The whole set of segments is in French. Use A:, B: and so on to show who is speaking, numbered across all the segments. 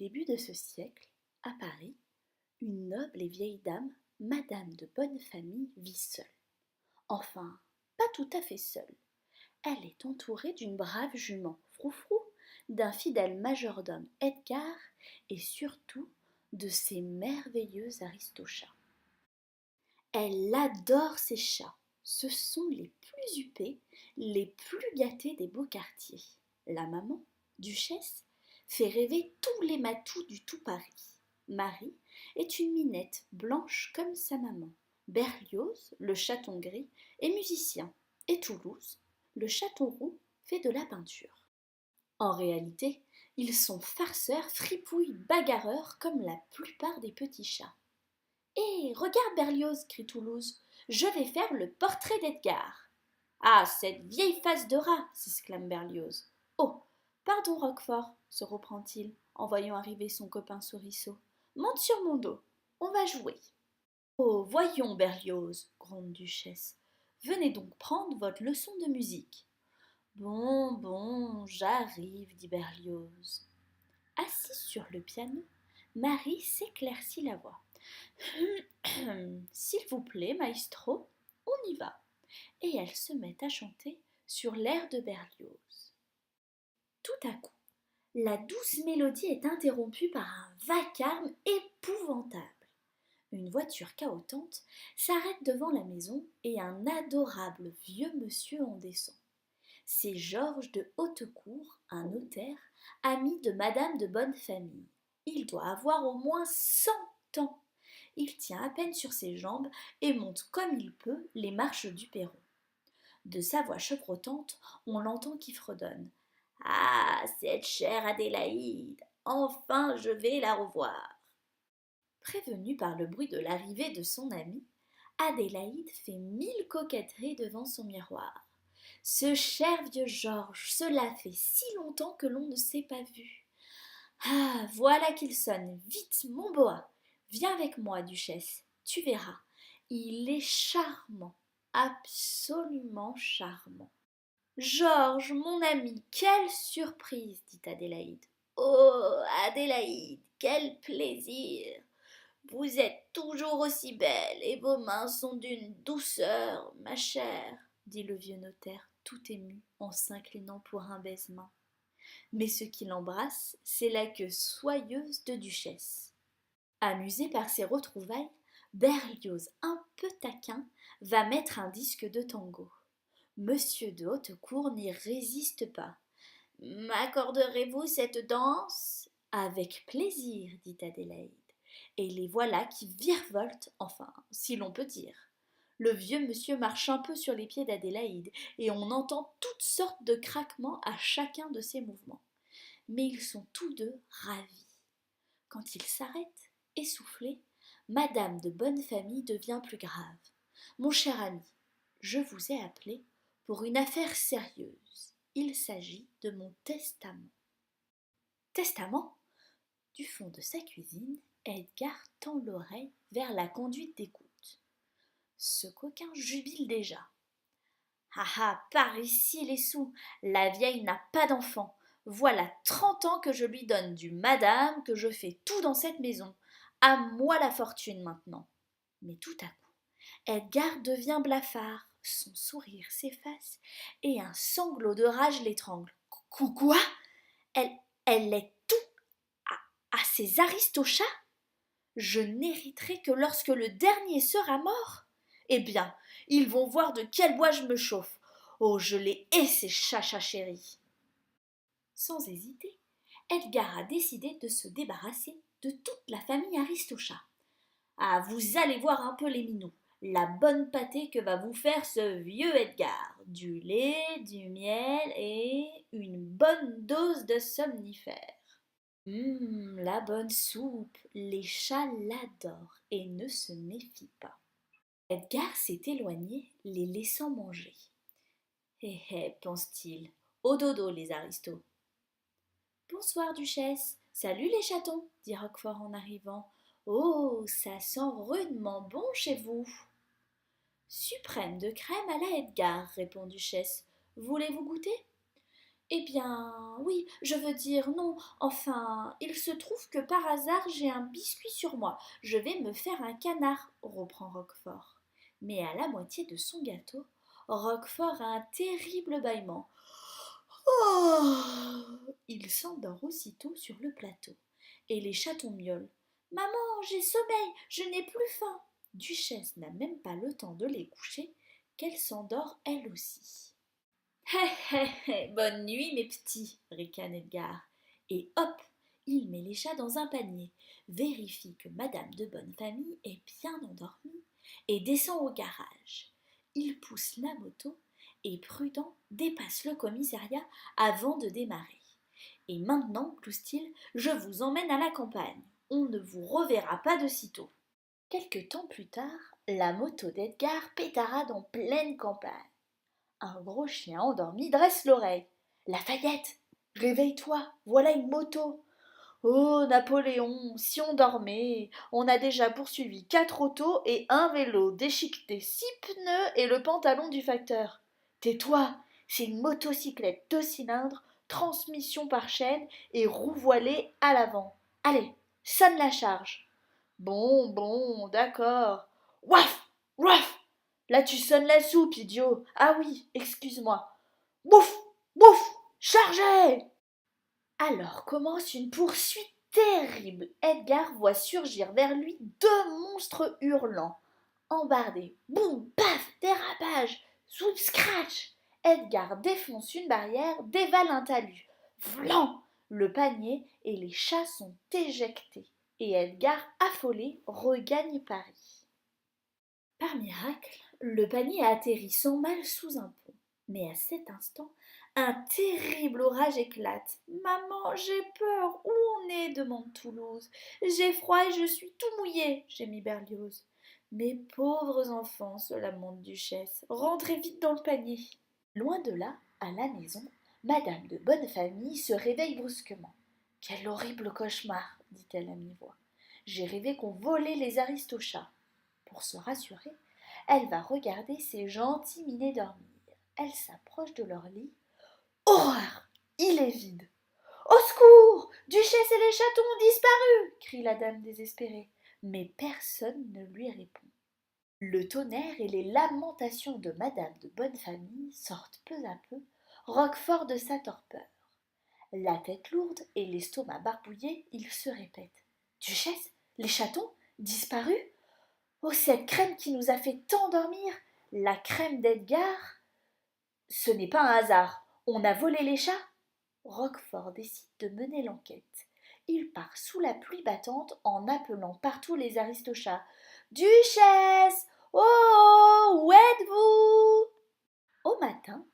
A: début de ce siècle, à Paris, une noble et vieille dame, Madame de Bonnefamille, vit seule. Enfin, pas tout à fait seule. Elle est entourée d'une brave jument, Froufrou, d'un fidèle majordome, Edgar, et surtout de ses merveilleux aristochats. Elle adore ces chats. Ce sont les plus huppés, les plus gâtés des beaux quartiers. La maman, duchesse, fait rêver tous les matous du tout Paris. Marie est une minette blanche comme sa maman. Berlioz, le chaton gris, est musicien. Et Toulouse, le chaton roux, fait de la peinture. En réalité, ils sont farceurs, fripouilles, bagarreurs comme la plupart des petits chats. Hé, regarde Berlioz, crie Toulouse, je vais faire le portrait d'Edgar. Ah, cette vieille face de rat, s'exclame Berlioz. Oh, pardon Roquefort, se reprend-il, en voyant arriver son copain Souriceau. Monte sur mon dos, on va jouer. Oh, voyons Berlioz, gronde Duchesse, venez donc prendre votre leçon de musique. Bon, bon, j'arrive, dit Berlioz. Assise sur le piano, Marie s'éclaircit la voix. S'il vous plaît, maestro, on y va. Et elle se met à chanter sur l'air de Berlioz. Tout à coup, la douce mélodie est interrompue par un vacarme épouvantable. Une voiture cahotante s'arrête devant la maison et un adorable vieux monsieur en descend. C'est Georges de Hautcourt, un notaire, ami de Madame de Bonnefamille. Il doit avoir au moins 100 ans. Il tient à peine sur ses jambes et monte comme il peut les marches du perron. De sa voix chevrotante, on l'entend qui fredonne. Ah, cette chère Adélaïde, enfin je vais la revoir. Prévenue par le bruit de l'arrivée de son ami, Adélaïde fait 1000 coquetteries devant son miroir. Ce cher vieux Georges, cela fait si longtemps que l'on ne s'est pas vu. Ah, voilà qu'il sonne. Vite, mon boa. Viens avec moi, duchesse. Tu verras. Il est charmant. Absolument charmant. Georges, mon ami, quelle surprise, dit Adélaïde. Oh, Adélaïde, quel plaisir. Vous êtes toujours aussi belle et vos mains sont d'une douceur, ma chère, dit le vieux notaire, tout ému, en s'inclinant pour un baisement. Mais ce qui l'embrasse, c'est la queue soyeuse de Duchesse. Amusé par ces retrouvailles, Berlioz, un peu taquin, va mettre un disque de tango. Monsieur de Hautcourt n'y résiste pas. M'accorderez-vous cette danse? Avec plaisir, dit Adélaïde. Et les voilà qui virevoltent, enfin, si l'on peut dire. Le vieux monsieur marche un peu sur les pieds d'Adélaïde, et on entend toutes sortes de craquements à chacun de ses mouvements. Mais ils sont tous deux ravis. Quand ils s'arrêtent, essoufflés, Madame de Bonnefamille devient plus grave. Mon cher ami, je vous ai appelé pour une affaire sérieuse. Il s'agit de mon testament. Testament? Du fond de sa cuisine, Edgar tend l'oreille vers la conduite d'écoute. Ce coquin jubile déjà. Ah ah, par ici les sous, la vieille n'a pas d'enfant. Voilà 30 ans que je lui donne du madame, que je fais tout dans cette maison. À moi la fortune maintenant. Mais tout à coup, Edgar devient blafard, son sourire s'efface et un sanglot de rage l'étrangle. Quoi? Elle est tout à ces aristochats? Je n'hériterai que lorsque le dernier sera mort. Eh bien, ils vont voir de quel bois je me chauffe. Oh, je les hais, ces chachas chéris. Sans hésiter, Edgar a décidé de se débarrasser de toute la famille Aristocha. Ah, vous allez voir un peu les minous, la bonne pâtée que va vous faire ce vieux Edgar. Du lait, du miel et une bonne dose de somnifères. La bonne soupe, les chats l'adorent et ne se méfient pas. Edgar s'est éloigné, les laissant manger. Pense-t-il, au dodo les aristos. Bonsoir, duchesse. Salut les chatons, dit Roquefort en arrivant. Oh, ça sent rudement bon chez vous. Suprême de crème à la Edgar, répond Duchesse. Voulez-vous goûter? Eh bien, oui, je veux dire non. Enfin, il se trouve que par hasard j'ai un biscuit sur moi. Je vais me faire un canard, reprend Roquefort. Mais à la moitié de son gâteau, Roquefort a un terrible bâillement. Oh. Il s'endort aussitôt sur le plateau. Et les chatons miaulent. Maman, j'ai sommeil, je n'ai plus faim. Duchesse n'a même pas le temps de les coucher qu'elle s'endort elle aussi. Hé hé hé, bonne nuit mes petits, ricane Edgar. Et hop, il met les chats dans un panier, vérifie que Madame de bonne famille est bien endormie et descend au garage. Il pousse la moto et prudent dépasse le commissariat avant de démarrer. Et maintenant, clouse-t-il, je vous emmène à la campagne. On ne vous reverra pas de sitôt. Quelque temps plus tard, la moto d'Edgar pétarade en pleine campagne. Un gros chien endormi dresse l'oreille. Lafayette, réveille-toi, voilà une moto. Oh, Napoléon, si on dormait, on a déjà poursuivi 4 autos et un vélo, déchiqueté 6 pneus et le pantalon du facteur. Tais-toi, c'est une motocyclette 2 cylindres, transmission par chaîne et roue voilée à l'avant. Allez, sonne la charge. Bon, d'accord. Ouaf, ouaf. Là tu sonnes la soupe, idiot. Ah oui, excuse-moi. Bouf, bouf, chargez. Alors commence une poursuite terrible. Edgar voit surgir vers lui 2 monstres hurlants. Embardés, boum, paf, dérapage, swoop, scratch. Edgar défonce une barrière, dévale un talus. Vlan, le panier et les chats sont éjectés. Et Edgar, affolé, regagne Paris. Par miracle, le panier a atterri sans mal sous un pont. Mais à cet instant, un terrible orage éclate. Maman, j'ai peur. Où on est demande Toulouse. J'ai froid et je suis tout mouillé, gémit Berlioz. Mes pauvres enfants, se lamente Duchesse, rentrez vite dans le panier. Loin de là, à la maison, Madame de bonne famille se réveille brusquement. Quel horrible cauchemar, dit-elle à mi-voix. J'ai rêvé qu'on volait les aristochats. Pour se rassurer, elle va regarder ses gentils minets dormir. Elle s'approche de leur lit. Horreur! Il est vide. Au secours! Duchesse et les chatons ont disparu! Crie la dame désespérée. Mais personne ne lui répond. Le tonnerre et les lamentations de Madame de bonne famille sortent peu à peu Roquefort de sa torpeur. La tête lourde et l'estomac barbouillé, il se répète. Duchesse, les chatons, disparus? Oh, cette crème qui nous a fait tant dormir, la crème d'Edgar. Ce n'est pas un hasard. On a volé les chats. Roquefort décide de mener l'enquête. Il part sous la pluie battante en appelant partout les aristochats. Duchesse! Oh, où êtes-vous? Au matin,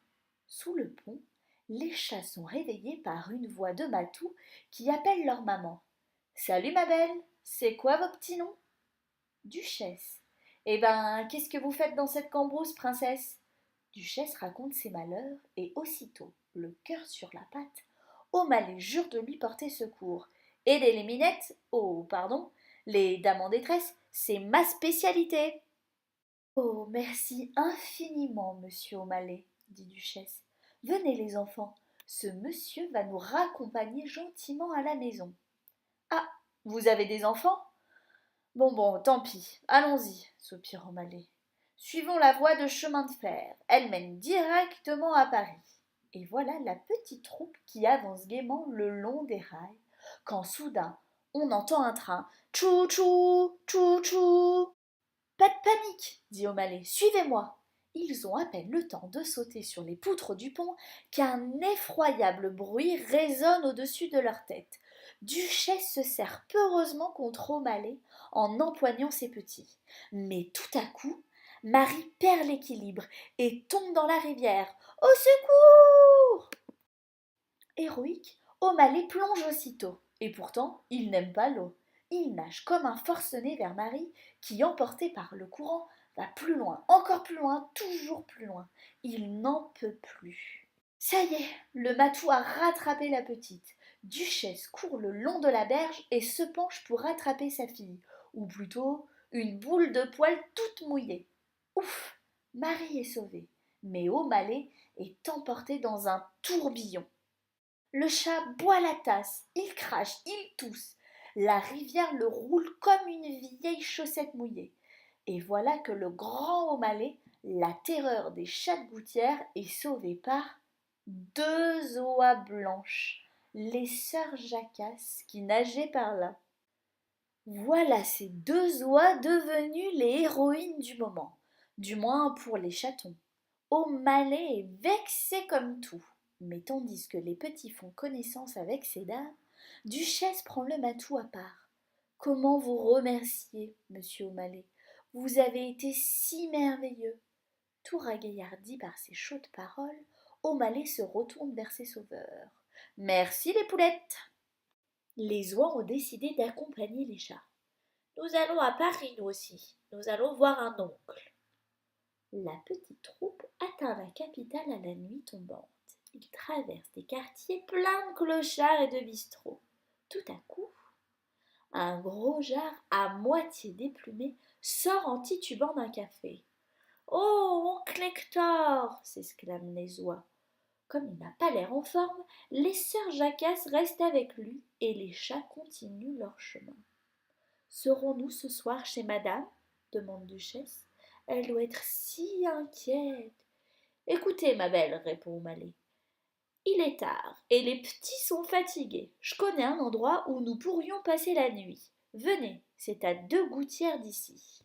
A: sous le pont, les chats sont réveillés par une voix de matou qui appelle leur maman. Salut ma belle, c'est quoi vos petits noms? Duchesse. Eh ben, qu'est-ce que vous faites dans cette cambrousse, princesse? Duchesse raconte ses malheurs et aussitôt, le cœur sur la patte, O'Malley jure de lui porter secours. Aider les minettes, les dames en détresse, c'est ma spécialité. Oh, merci infiniment, monsieur O'Malley, dit Duchesse. Venez les enfants, ce monsieur va nous raccompagner gentiment à la maison. Ah, vous avez des enfants? Bon, tant pis, allons-y, soupira O'Malley. Suivons la voie de chemin de fer, elle mène directement à Paris. Et voilà la petite troupe qui avance gaiement le long des rails, quand soudain on entend un train. Tchou-tchou, tchou-tchou. Pas de panique, dit O'Malley, suivez-moi. Ils ont à peine le temps de sauter sur les poutres du pont qu'un effroyable bruit résonne au-dessus de leur tête. Duchesse se serre peureusement contre O'Malley en empoignant ses petits. Mais tout à coup, Marie perd l'équilibre et tombe dans la rivière. Au secours! Héroïque, O'Malley plonge aussitôt. Et pourtant, il n'aime pas l'eau. Il nage comme un forcené vers Marie, qui, emportée par le courant, va plus loin, encore plus loin, toujours plus loin. Il n'en peut plus. Ça y est, le matou a rattrapé la petite. Duchesse court le long de la berge et se penche pour rattraper sa fille, ou plutôt une boule de poil toute mouillée. Ouf! Marie est sauvée, mais O'Malley est emporté dans un tourbillon. Le chat boit la tasse, il crache, il tousse. La rivière le roule comme une vieille chaussette mouillée. Et voilà que le grand O'Malley, la terreur des chats de gouttière, est sauvé par deux oies blanches, les sœurs Jacasse qui nageaient par là. Voilà ces deux oies devenues les héroïnes du moment, du moins pour les chatons. O'Malley est vexé comme tout, mais tandis que les petits font connaissance avec ces dames, Duchesse prend le matou à part. Comment vous remercier, monsieur O'Malley? Vous avez été si merveilleux. Tout ragaillardi par ces chaudes paroles, O'Malley se retourne vers ses sauveurs. Merci les poulettes. Les oies ont décidé d'accompagner les chats. Nous allons à Paris, nous aussi. Nous allons voir un oncle. La petite troupe atteint la capitale à la nuit tombante. Ils traversent des quartiers pleins de clochards et de bistrots. Tout à coup, un gros jar à moitié déplumé sort en titubant d'un café. Oh, oncle Hector s'exclament les oies. Comme il n'a pas l'air en forme, les sœurs Jacasse restent avec lui et les chats continuent leur chemin. Serons-nous ce soir chez madame demande Duchesse. Elle doit être si inquiète. Écoutez, ma belle, répond O'Malley. Il est tard et les petits sont fatigués. Je connais un endroit où nous pourrions passer la nuit. Venez, c'est à 2 gouttières d'ici.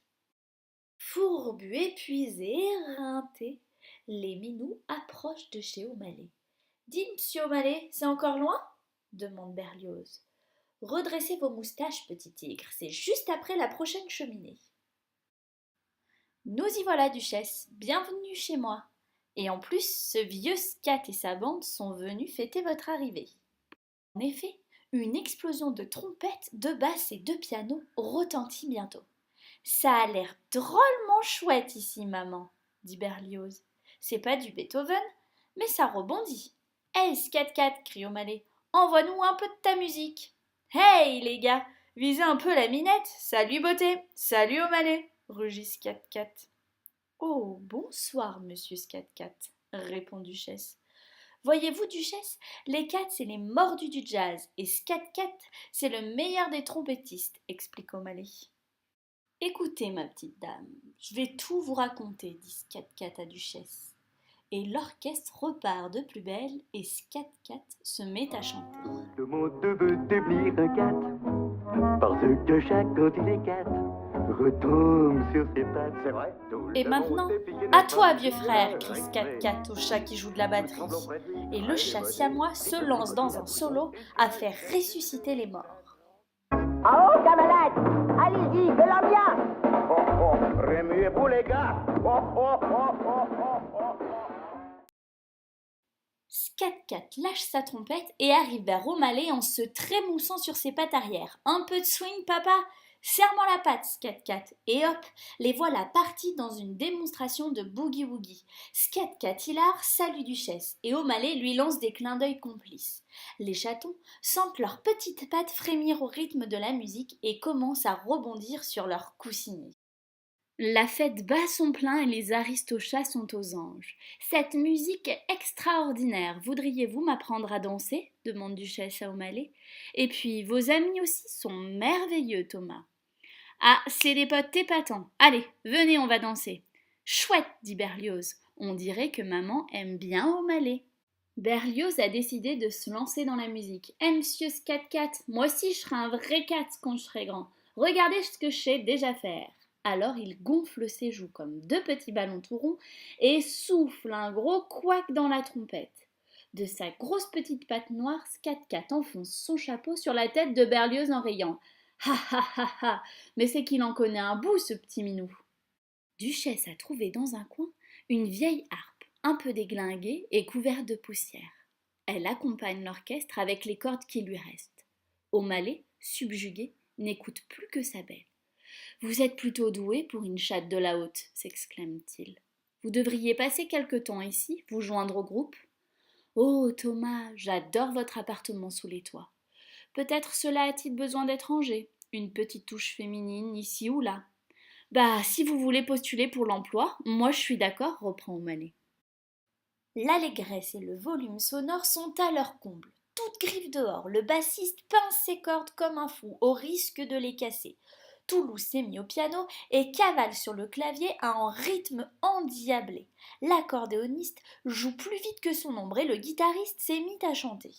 A: Fourbus, épuisés, éreintés, les minous approchent de chez O'Malley. Dites, monsieur O'Malley, c'est encore loin demande Berlioz. Redressez vos moustaches, petit tigre, c'est juste après la prochaine cheminée. Nous y voilà, Duchesse, bienvenue chez moi. Et en plus, ce vieux scat et sa bande sont venus fêter votre arrivée. En effet, une explosion de trompettes, de basses et de pianos retentit bientôt. Ça a l'air drôlement chouette ici, maman, dit Berlioz. C'est pas du Beethoven, mais ça rebondit. Hey, Scat-Cat, crie O'Malley, envoie-nous un peu de ta musique. Hey, les gars, visez un peu la minette. Salut, beauté. Salut, O'Malley, rugit Scat-Cat. Oh, bonsoir, monsieur Scat-Cat, répond Duchesse. Voyez-vous, Duchesse, les cats, c'est les mordus du jazz, et Scat-Cat, c'est le meilleur des trompettistes, explique O'Malley. Écoutez, ma petite dame, je vais tout vous raconter, dit Scat-Cat à Duchesse. Et l'orchestre repart de plus belle et Scat-Cat se met à chanter.
B: Tout le monde veut devenir un cat, parce que chaque quand il est cat, retombe sur ses pattes. C'est vrai.
A: Et maintenant, à toi, vieux frère, crie Scat-Cat au chat qui joue de la batterie. Et le chat siamois se lance dans un solo à faire ressusciter les morts.
C: En haut, camarade! Allez-y, de l'ambiance!
B: Oh, oh, remuez-vous les gars! Oh, oh, oh, oh, oh, oh.
A: Scat-Cat lâche sa trompette et arrive vers O'Malley en se trémoussant sur ses pattes arrière. Un peu de swing, papa? Serre-moi la patte, Scat-Cat. Et hop, les voilà partis dans une démonstration de boogie-woogie. Scat-Cat hilar salue Duchesse et O'Malley lui lance des clins d'œil complices. Les chatons sentent leurs petites pattes frémir au rythme de la musique et commencent à rebondir sur leurs coussinets. La fête bat son plein et les aristochats sont aux anges. Cette musique est extraordinaire. Voudriez-vous m'apprendre à danser demande Duchesse à O'Malley. Et puis, vos amis aussi sont merveilleux, Thomas. Ah, c'est des potes épatants. Allez, venez, on va danser. Chouette, dit Berlioz. On dirait que maman aime bien O'Malley. Berlioz a décidé de se lancer dans la musique. Monsieur Scat-Cat, moi aussi je serai un vrai cat quand je serai grand. Regardez ce que je sais déjà faire. Alors il gonfle ses joues comme 2 petits ballons tout ronds et souffle un gros couac dans la trompette. De sa grosse petite patte noire, Scat-Cat enfonce son chapeau sur la tête de Berlioz en riant. Ha ha ha ha! Mais c'est qu'il en connaît un bout, ce petit minou. Duchesse a trouvé dans un coin une vieille harpe, un peu déglinguée et couverte de poussière. Elle accompagne l'orchestre avec les cordes qui lui restent. O'Malley, subjugué, n'écoute plus que sa belle. Vous êtes plutôt douée pour une chatte de la haute, s'exclame-t-il. Vous devriez passer quelque temps ici, vous joindre au groupe. Oh, Thomas, j'adore votre appartement sous les toits. Peut-être cela a-t-il besoin d'être rangé, une petite touche féminine ici ou là. Bah, si vous voulez postuler pour l'emploi, moi je suis d'accord, reprend O'Malley. L'allégresse et le volume sonore sont à leur comble. toutes griffes dehors. Le bassiste pince ses cordes comme un fou, au risque de les casser. Toulouse s'est mis au piano et cavale sur le clavier à un rythme endiablé. L'accordéoniste joue plus vite que son ombre et le guitariste s'est mis à chanter.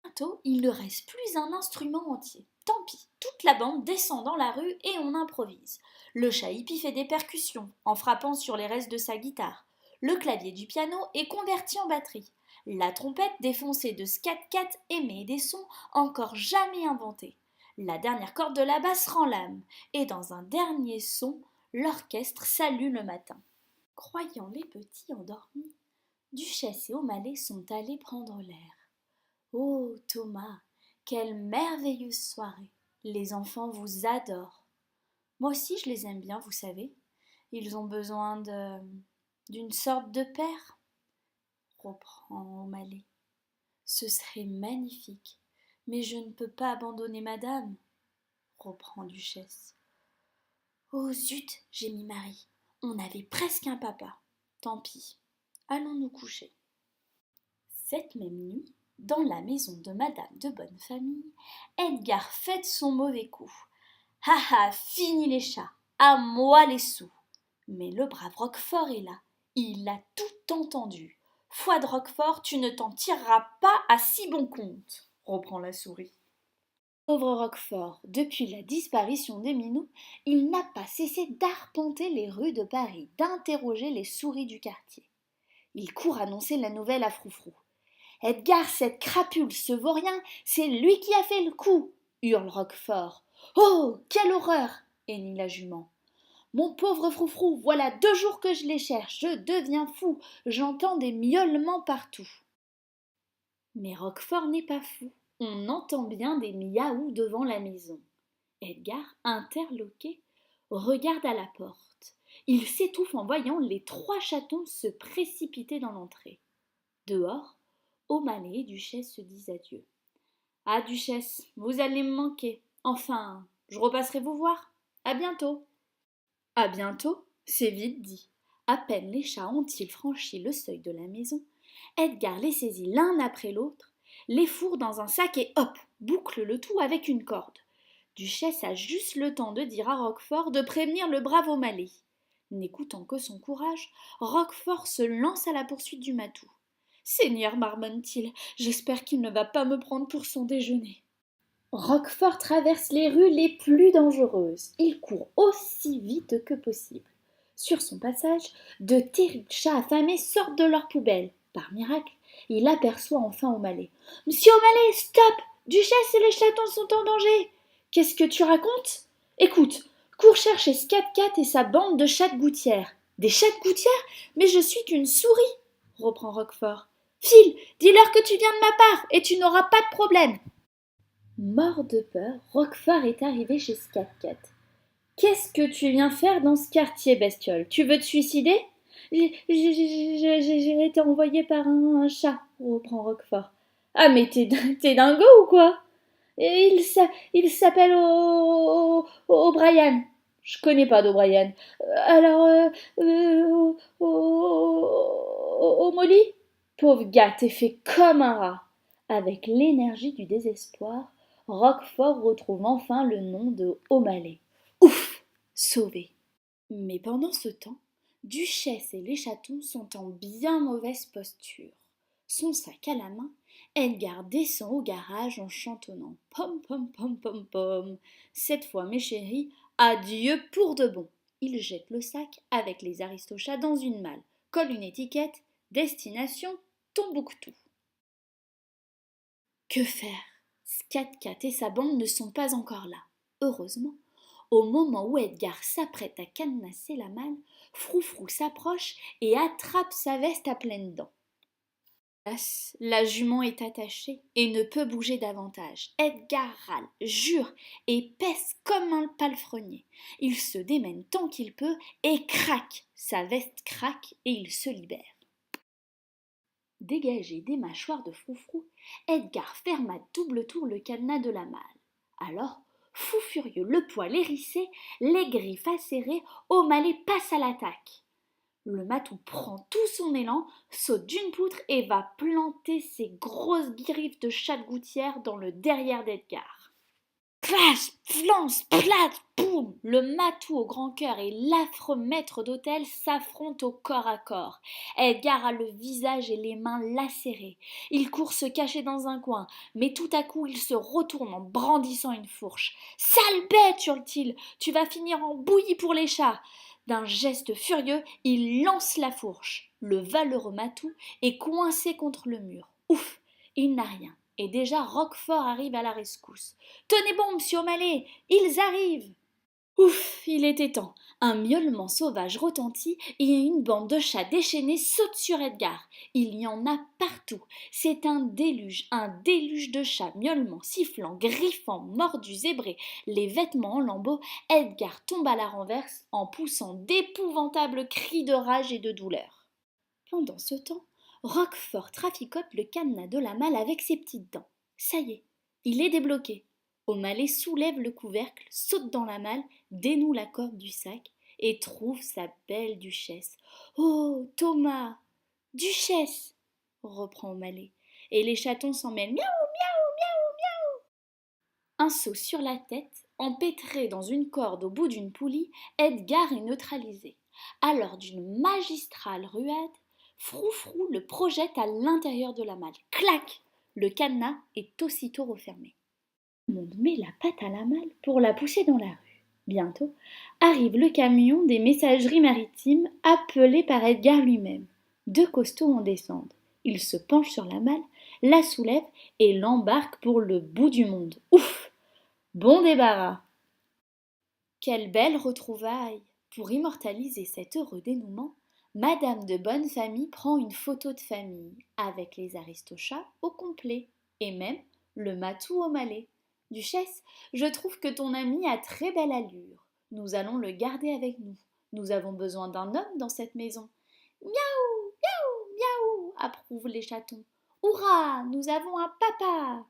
A: Bientôt, il ne reste plus un instrument entier. Tant pis, toute la bande descend dans la rue et on improvise. Le chat hippie fait des percussions en frappant sur les restes de sa guitare. Le clavier du piano est converti en batterie. La trompette défoncée de scat-cat émet des sons encore jamais inventés. La dernière corde de la basse rend l'âme, et dans un dernier son, l'orchestre salue le matin. Croyant les petits endormis, Duchesse et O'Malley sont allés prendre l'air. Oh Thomas, quelle merveilleuse soirée! Les enfants vous adorent. Moi aussi je les aime bien, vous savez. Ils ont besoin d'une sorte de père, reprend O'Malley. Ce serait magnifique, mais je ne peux pas abandonner madame, reprend Duchesse. Oh zut, gémit Marie, on avait presque un papa. Tant pis, allons nous coucher. Cette même nuit, dans la maison de madame de bonne famille, Edgar fête son mauvais coup. Ha ha, fini les chats, à moi les sous. Mais le brave Roquefort est là, il a tout entendu. Foi de Roquefort, tu ne t'en tireras pas à si bon compte, reprend la souris. Pauvre Roquefort, depuis la disparition des minots, il n'a pas cessé d'arpenter les rues de Paris, d'interroger les souris du quartier. Il court annoncer la nouvelle à Froufrou. Edgar, cette crapule, ce vaurien, c'est lui qui a fait le coup, hurle Roquefort. Oh, quelle horreur, hennit la jument. Mon pauvre Froufrou, voilà 2 jours que je les cherche, je deviens fou, j'entends des miaulements partout. Mais Roquefort n'est pas fou, on entend bien des miaous devant la maison. Edgar, interloqué, regarde à la porte. Il s'étouffe en voyant les 3 chatons se précipiter dans l'entrée. Dehors, O'Malley et Duchesse se disent adieu. Ah, Duchesse, vous allez me manquer. Enfin, je repasserai vous voir. À bientôt. À bientôt, c'est vite dit. À peine les chats ont-ils franchi le seuil de la maison, Edgar les saisit l'un après l'autre, les fourre dans un sac et hop, boucle le tout avec une corde. Duchesse a juste le temps de dire à Roquefort de prévenir le brave O'Malley. N'écoutant que son courage, Roquefort se lance à la poursuite du matou. Seigneur, marmonne-t-il, j'espère qu'il ne va pas me prendre pour son déjeuner. Roquefort traverse les rues les plus dangereuses. Il court aussi vite que possible. Sur son passage, de terribles chats affamés sortent de leur poubelle. Par miracle, il aperçoit enfin O'Malley. « Monsieur O'Malley, stop! Duchesse et les chatons sont en danger! Qu'est-ce que tu racontes? Écoute, cours chercher Scat-Cat et sa bande de chats de gouttière. Des chats de gouttière? Mais je suis qu'une souris! Reprend Roquefort. File, dis-leur que tu viens de ma part et tu n'auras pas de problème. Mort de peur, Roquefort est arrivé chez Scat-Cat. Qu'est-ce que tu viens faire dans ce quartier, bestiole? Tu veux te suicider? J'ai été envoyé par un chat, reprend Roquefort. Ah, mais t'es dingo ou quoi? Il s'appelle O'Brien. Je connais pas d'O'Brien. Alors, Molly? Pauvre gars, t'es fait comme un rat. Avec l'énergie du désespoir, Roquefort retrouve enfin le nom de O'Malley. Ouf! Sauvé. Mais pendant ce temps, Duchesse et les chatons sont en bien mauvaise posture. Son sac à la main, Edgar descend au garage en chantonnant « Pom pom pom pom pom ». Cette fois, mes chéris, adieu pour de bon. Il jette le sac avec les aristochats dans une malle, colle une étiquette, destination Tombouctou. Que faire? Scat-Cat et sa bande ne sont pas encore là. Heureusement, au moment où Edgar s'apprête à cadenasser la malle, Froufrou s'approche et attrape sa veste à pleines dents. La jument est attachée et ne peut bouger davantage. Edgar râle, jure et pèse comme un palefrenier. Il se démène tant qu'il peut et craque. Sa veste craque et il se libère. Dégagé des mâchoires de Froufrou, Edgar ferme à double tour le cadenas de la malle. Alors, fou furieux, le poil hérissé, les griffes acérées, O'Malley passe à l'attaque. Le matou prend tout son élan, saute d'une poutre et va planter ses grosses griffes de chat de gouttière dans le derrière d'Edgar. Clash, flance, plate, boum! Le matou au grand cœur et l'affreux maître d'hôtel s'affrontent au corps à corps. Edgar a le visage et les mains lacérées. Il court se cacher dans un coin, mais tout à coup il se retourne en brandissant une fourche. Sale bête, hurle-t-il, tu vas finir en bouillie pour les chats. D'un geste furieux, il lance la fourche. Le valeureux matou est coincé contre le mur. Ouf, il n'a rien. Et déjà Roquefort arrive à la rescousse. Tenez bon, monsieur O'Malley, ils arrivent! Ouf, il était temps. Un miaulement sauvage retentit et une bande de chats déchaînés saute sur Edgar. Il y en a partout. C'est un déluge de chats miaulements, sifflants, griffants, mordus, zébrés, les vêtements en lambeaux. Edgar tombe à la renverse en poussant d'épouvantables cris de rage et de douleur. Pendant ce temps, Roquefort traficote le cadenas de la malle avec ses petites dents. Ça y est, il est débloqué. O'Malley soulève le couvercle, saute dans la malle, dénoue la corde du sac et trouve sa belle duchesse. Oh, Thomas! Duchesse! Reprend O'Malley. Et les chatons s'en mêlent. Miaou, miaou, miaou, miaou! Un saut sur la tête, empêtré dans une corde au bout d'une poulie, Edgar est neutralisé. Alors d'une magistrale ruade, Froufrou le projette à l'intérieur de la malle. Clac! Le cadenas est aussitôt refermé. Tout le monde met la patte à la malle pour la pousser dans la rue. Bientôt arrive le camion des messageries maritimes appelé par Edgar lui-même. 2 costauds en descendent. Ils se penchent sur la malle, la soulèvent et l'embarquent pour le bout du monde. Ouf! Bon débarras! Quelle belle retrouvaille! Pour immortaliser cet heureux dénouement, Madame de Bonnefamille prend une photo de famille avec les Aristochats au complet et même le matou O'Malley. Duchesse, je trouve que ton ami a très belle allure. Nous allons le garder avec nous. Nous avons besoin d'un homme dans cette maison. Miaou, miaou, miaou, approuvent les chatons. Hurrah, nous avons un papa!